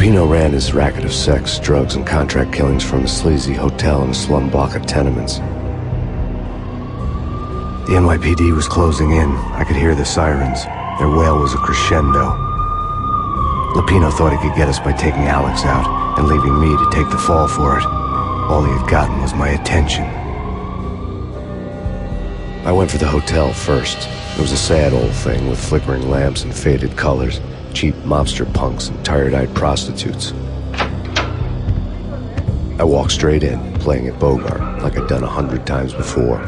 Lupino ran his racket of sex, drugs, and contract killings from a sleazy hotel in a slum block of tenements. The NYPD was closing in. I could hear the sirens. Their wail was a crescendo. Lupino thought he could get us by taking Alex out and leaving me to take the fall for it. All he had gotten was my attention. I went for the hotel first. It was a sad old thing with flickering lamps and faded colors, cheap mobster punks and tired-eyed prostitutes. I walked straight in, playing at Bogart, like I'd done 100 times before.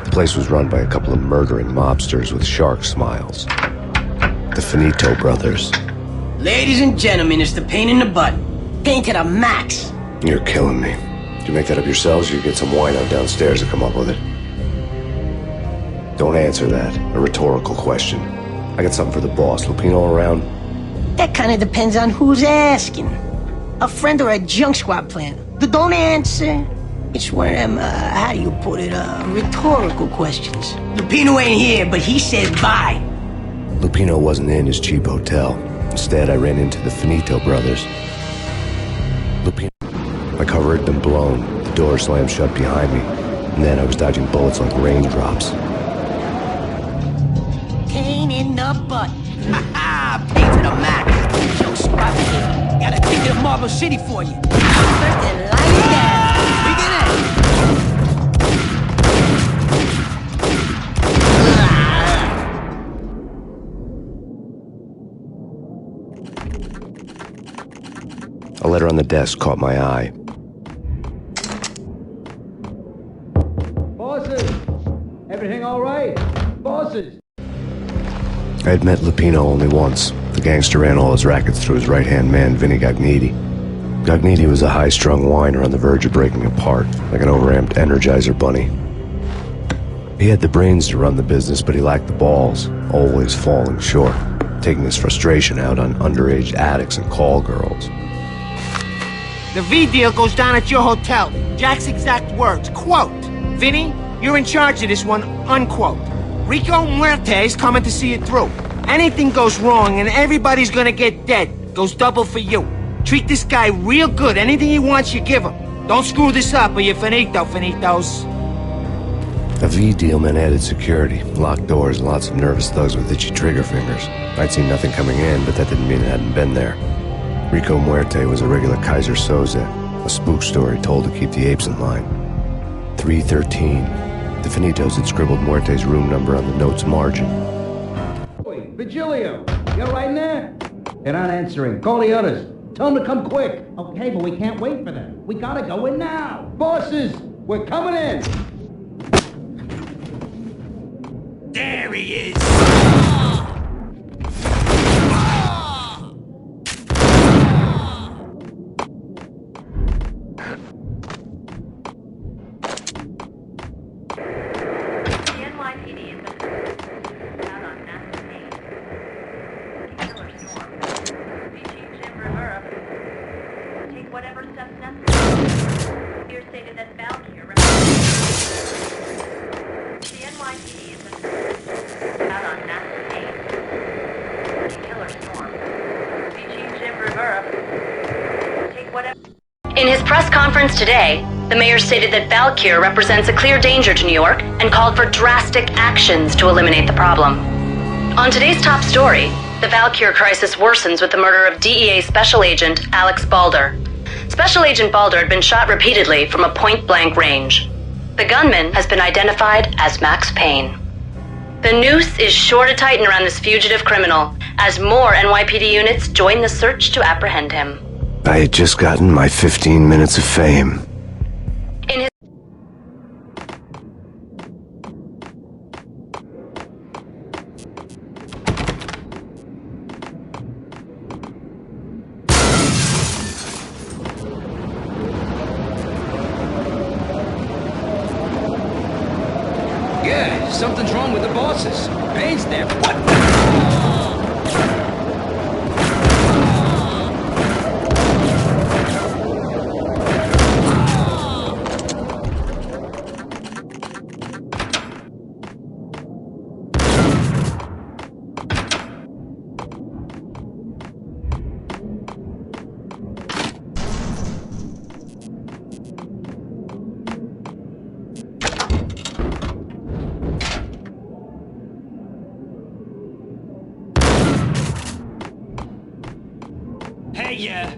The place was run by a couple of murdering mobsters with shark smiles. The Finito brothers. Ladies and gentlemen, it's the Payne in the butt. Payne to the max. You're killing me. Did you make that up yourselves, or you get some wino downstairs to come up with it? Don't answer that. A rhetorical question. I got something for the boss. Lupino around? That kind of depends on who's asking. A friend or a junk squad plan. Don't answer. It's one of them, how do you put it, rhetorical questions. Lupino ain't here, but he said bye. Lupino wasn't in his cheap hotel. Instead, I ran into the Finito brothers. Lupino. My cover had been blown. The door slammed shut behind me. And then I was dodging bullets like raindrops. Payne in the butt. Ha-ha! Payne to the max. Junk squad kid. Got a ticket to Marble City for you. First and light it down. A letter on the desk caught my eye. Bosses! Everything all right? Bosses! I had met Lupino only once. The gangster ran all his rackets through his right-hand man, Vinny Gagniti. Gagniti was a high-strung whiner on the verge of breaking apart, like an overamped Energizer bunny. He had the brains to run the business, but he lacked the balls, always falling short, taking his frustration out on underage addicts and call girls. The V deal goes down at your hotel. Jack's exact words, quote, "Vinny, you're in charge of this one," unquote. Rico Muerte's coming to see it through. Anything goes wrong and everybody's gonna get dead. Goes double for you. Treat this guy real good. Anything he wants, you give him. Don't screw this up or you're finito, finitos. A V deal meant added security, locked doors, and lots of nervous thugs with itchy trigger fingers. I'd seen nothing coming in, but that didn't mean it hadn't been there. Rico Muerte was a regular Kaiser Soze, a spook story told to keep the apes in line. 313. The Finitos had scribbled Muerte's room number on the note's margin. Oi, Vigilio, you all right in there? They're not answering. Call the others. Tell them to come quick. Okay, but we can't wait for them. We gotta go in now. Bosses, we're coming in. There he is! In his press conference today, the mayor stated that Valkyr represents a clear danger to New York and called for drastic actions to eliminate the problem. On today's top story, the Valkyr crisis worsens with the murder of DEA Special Agent Alex Balder. Special Agent Balder had been shot repeatedly from a point-blank range. The gunman has been identified as Max Payne. The noose is sure to tighten around this fugitive criminal as more NYPD units join the search to apprehend him. I had just gotten my 15 minutes of fame. In his Yeah, something's wrong with the bosses. Payne's there. What? get ya!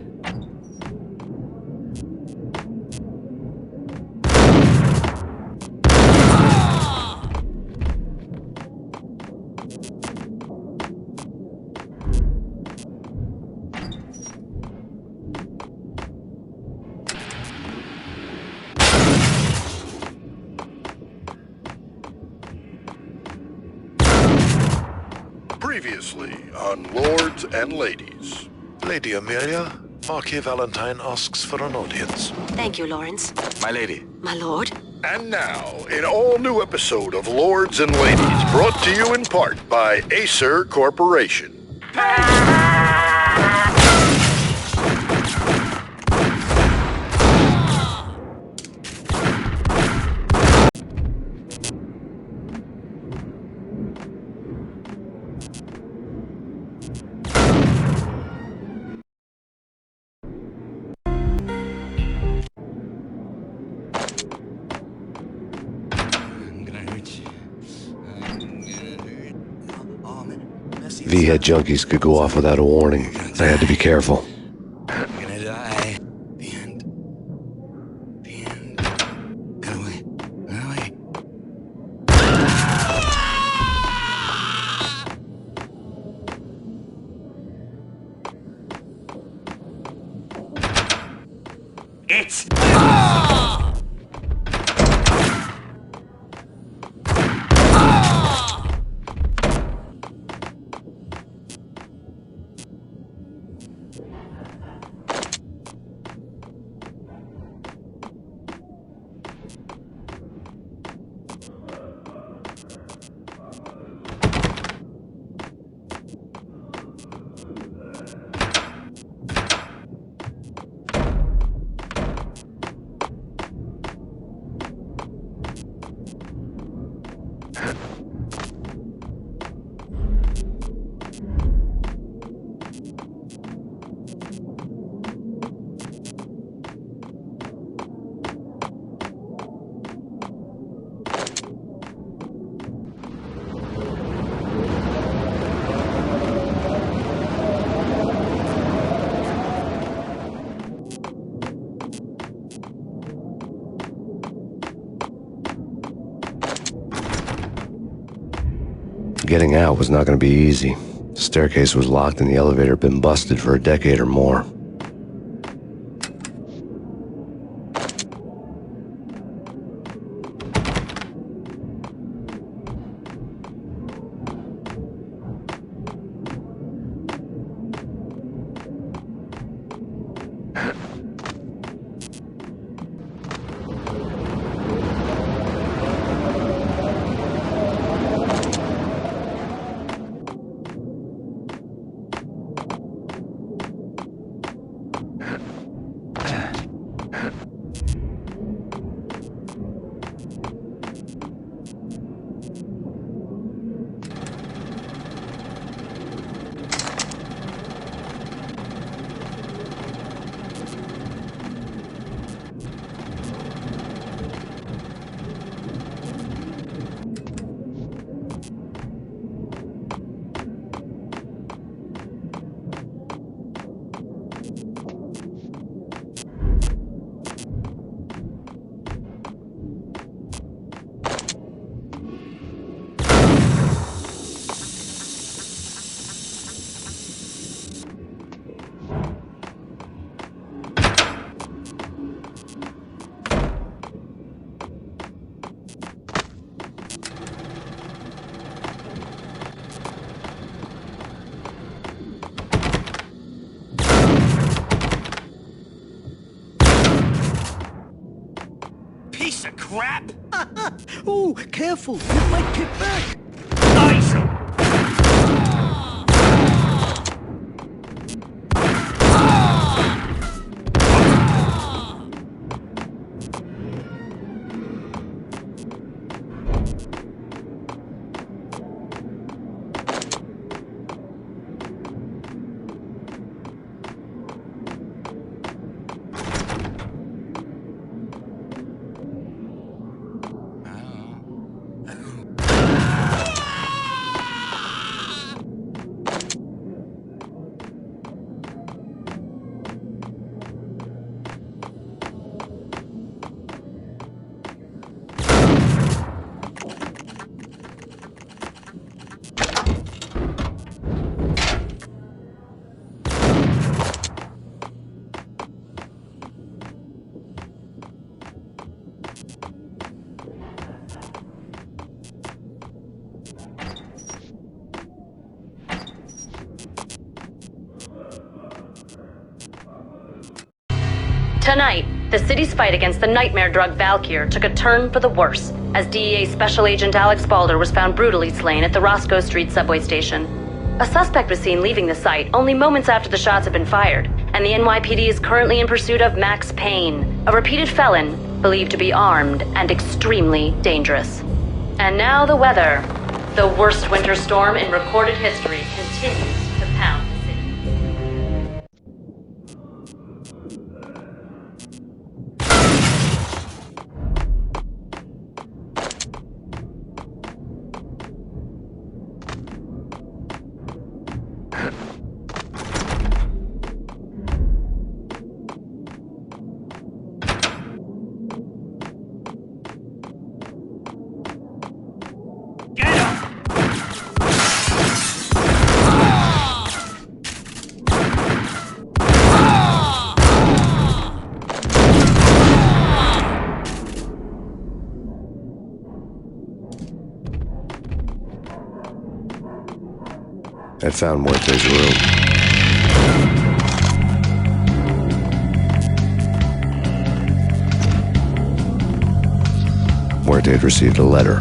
Previously on Lords and Ladies. Lady Amelia, Marquis Valentine asks for an audience. Thank you, Lawrence. My lady. My lord. And now, an all-new episode of Lords and Ladies, brought to you in part by Acer Corporation. V-head junkies could go off without a warning. I had to be careful. I'm gonna die. The end. The end. Get away. Get away. It's... Getting out was not going to be easy. The staircase was locked and the elevator had been busted for a decade or more. Piece of crap! Ooh, careful, you might get back. Nice! Tonight, the city's fight against the nightmare drug Valkyr took a turn for the worse, as DEA Special Agent Alex Balder was found brutally slain at the Roscoe Street subway station. A suspect was seen leaving the site only moments after the shots had been fired, and the NYPD is currently in pursuit of Max Payne, a repeated felon believed to be armed and extremely dangerous. And now the weather. The worst winter storm in recorded history continues to pound the city. I found Muerte's room. Muerte had received a letter.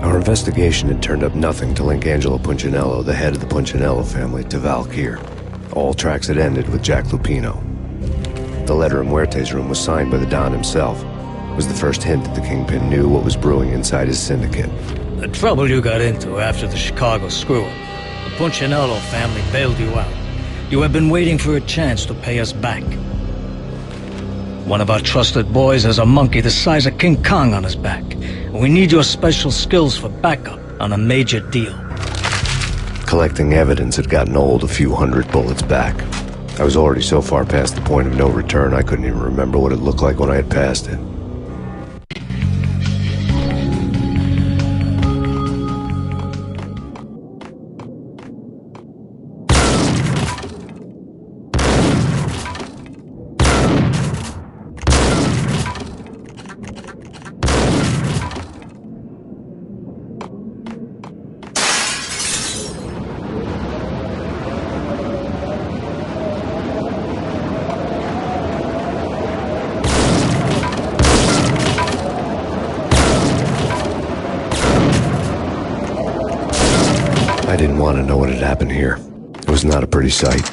Our investigation had turned up nothing to link Angelo Punchinello, the head of the Punchinello family, to Valkyr. All tracks had ended with Jack Lupino. The letter in Muerte's room was signed by the Don himself. It was the first hint that the Kingpin knew what was brewing inside his syndicate. The trouble you got into after the Chicago screw-up. The Punchinello family bailed you out. You have been waiting for a chance to pay us back. One of our trusted boys has a monkey the size of King Kong on his back. We need your special skills for backup on a major deal. Collecting evidence had gotten old a few hundred bullets back. I was already so far past the point of no return I couldn't even remember what it looked like when I had passed it. I didn't want to know what had happened here. It was not a pretty sight.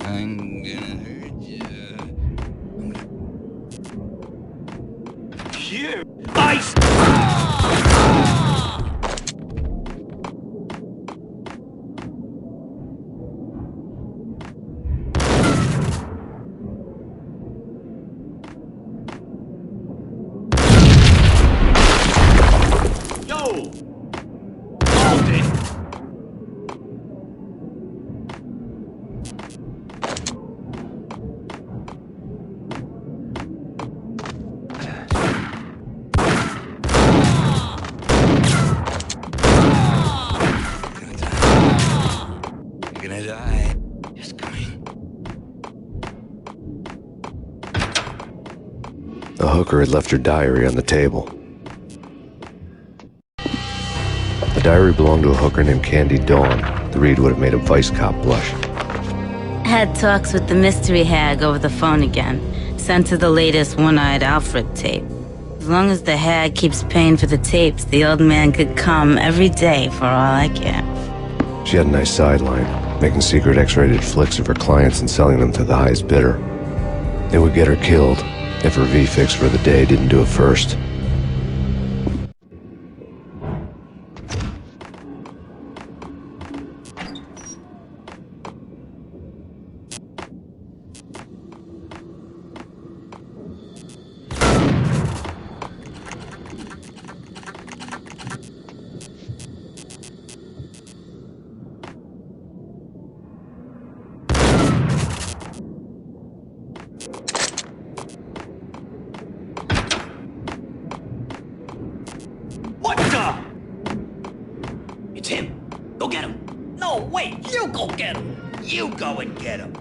I'm gonna hurt you. You! Ice! Yo! Hold it! You're gonna die. It's coming. The hooker had left her diary on the table. The diary belonged to a hooker named Candy Dawn. The read would have made a vice cop blush. Had talks with the mystery hag over the phone again. Sent her the latest One-Eyed Alfred tape. As long as the hag keeps paying for the tapes, the old man could come every day for all I care. She had a nice sideline, making secret X-rated flicks of her clients and selling them to the highest bidder. It would get her killed if her V-fix for the day didn't do it first. It's him. Go get him. No, wait, you go get him. You go and get him.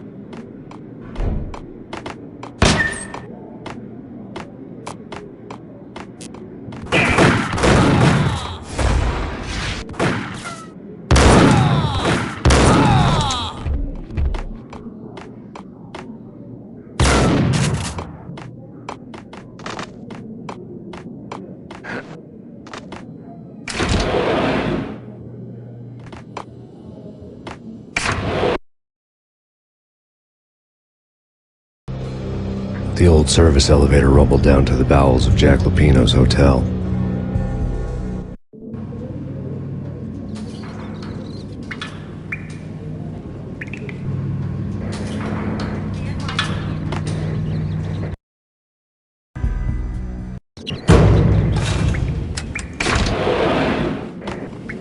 The old service elevator rumbled down to the bowels of Jack Lupino's hotel.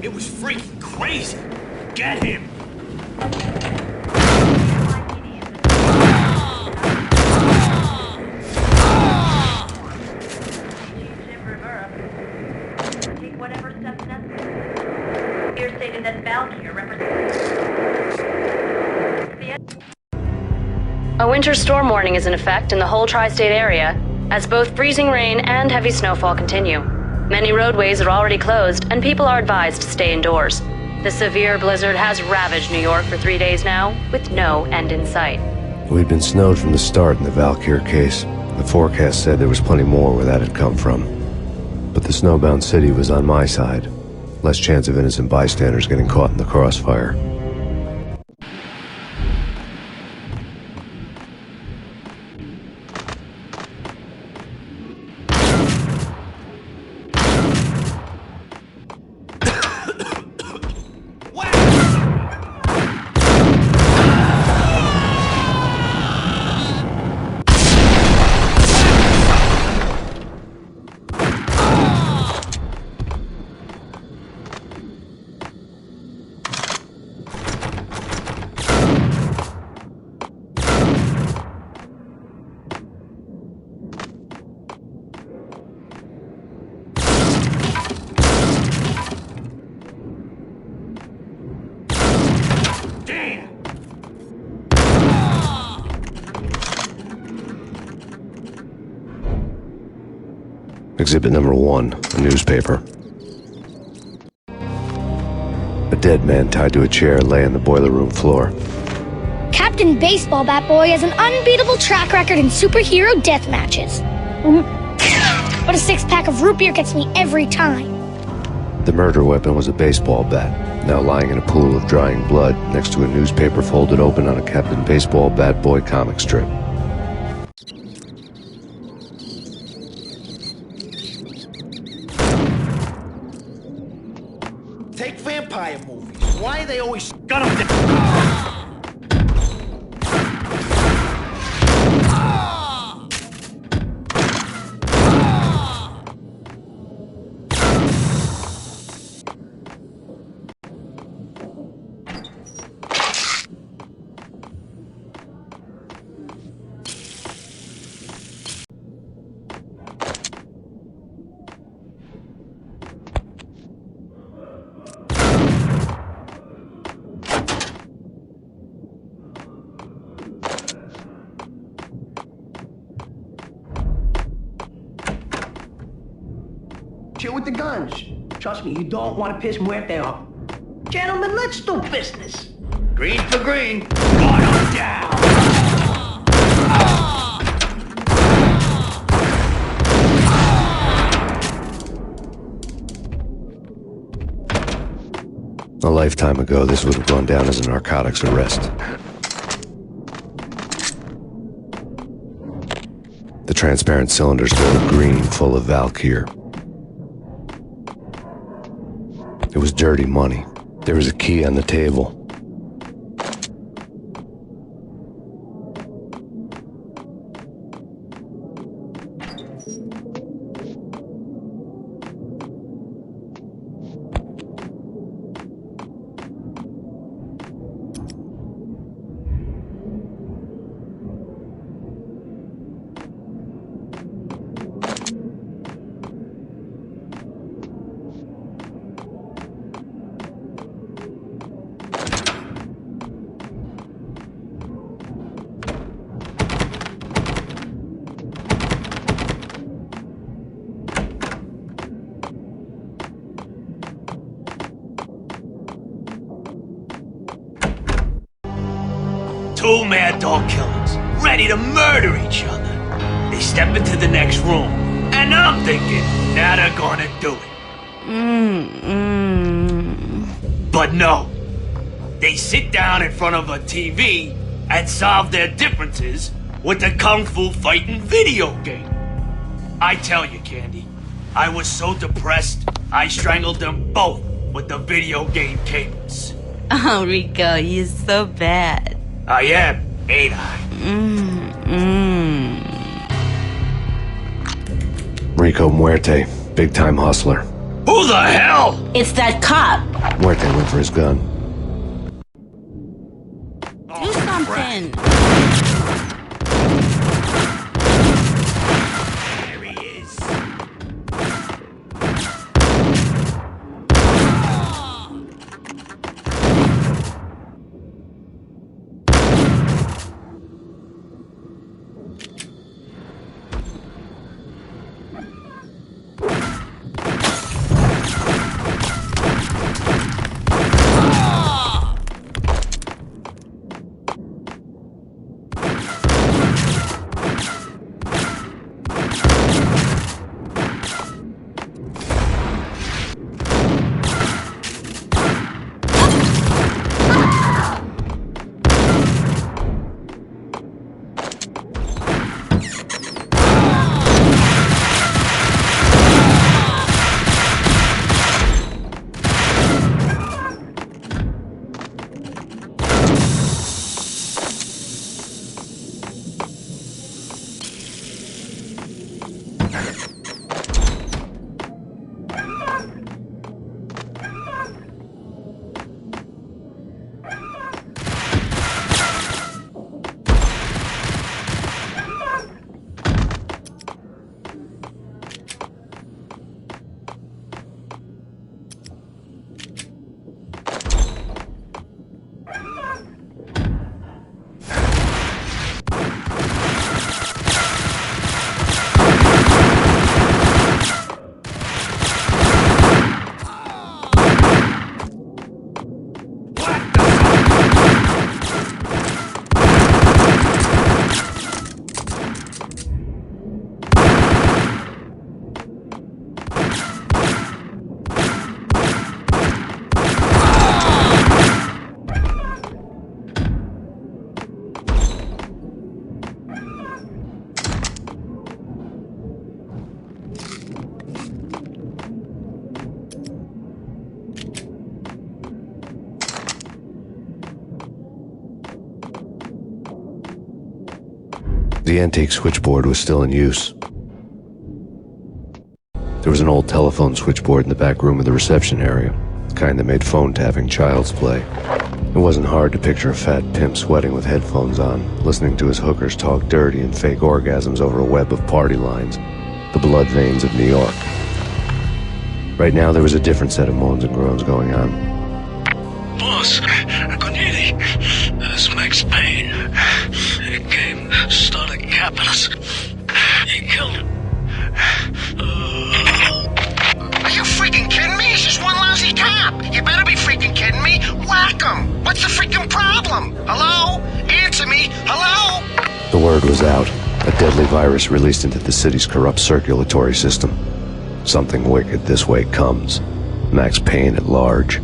It was freaking crazy. Get him. A winter storm warning is in effect in the whole tri-state area, as both freezing rain and heavy snowfall continue. Many roadways are already closed, and people are advised to stay indoors. The severe blizzard has ravaged New York for 3 days now, with no end in sight. We'd been snowed from the start in the Valkyr case. The forecast said there was plenty more where that had come from. But the snowbound city was on my side. Less chance of innocent bystanders getting caught in the crossfire. Exhibit number 1, a newspaper. A dead man tied to a chair lay on the boiler room floor. Captain Baseball Bat Boy has an unbeatable track record in superhero death matches. But a 6-pack of root beer gets me every time. The murder weapon was a baseball bat, now lying in a pool of drying blood next to a newspaper folded open on a Captain Baseball Bat Boy comic strip. Take vampire movies. Why they always got them Chill with the guns. Trust me, you don't want to piss Muerte off. Gentlemen, let's do business. green for green. Gun 'em down. A lifetime ago, this would have gone down as a narcotics arrest. The transparent cylinders glowed green, full of Valkyr. It was dirty money. There was a key on the table. Two mad dog killers, ready to murder each other. They step into the next room, and I'm thinking, now they're gonna do it. But no. They sit down in front of a TV and solve their differences with a kung fu fighting video game. I tell you, Candy, I was so depressed, I strangled them both with the video game cables. Oh, Rico, you're so bad. I am, ain't I? Rico Muerte, big-time hustler. Who the hell? It's that cop. Muerte went for his gun. Do something. There he is. The antique switchboard was still in use. There was an old telephone switchboard in the back room of the reception area, the kind that made phone tapping child's play. It wasn't hard to picture a fat pimp sweating with headphones on, listening to his hookers talk dirty and fake orgasms over a web of party lines, the blood veins of New York. Right now there was a different set of moans and groans going on. Boss, Gunnetti, it's Max Payne. He came, started capping us. He killed him. Are you freaking kidding me? He's just one lousy cop. You better be freaking kidding me. Whack him. What's the freaking problem? Hello? Answer me. Hello? The word was out. A deadly virus released into the city's corrupt circulatory system. Something wicked this way comes. Max Payne at large.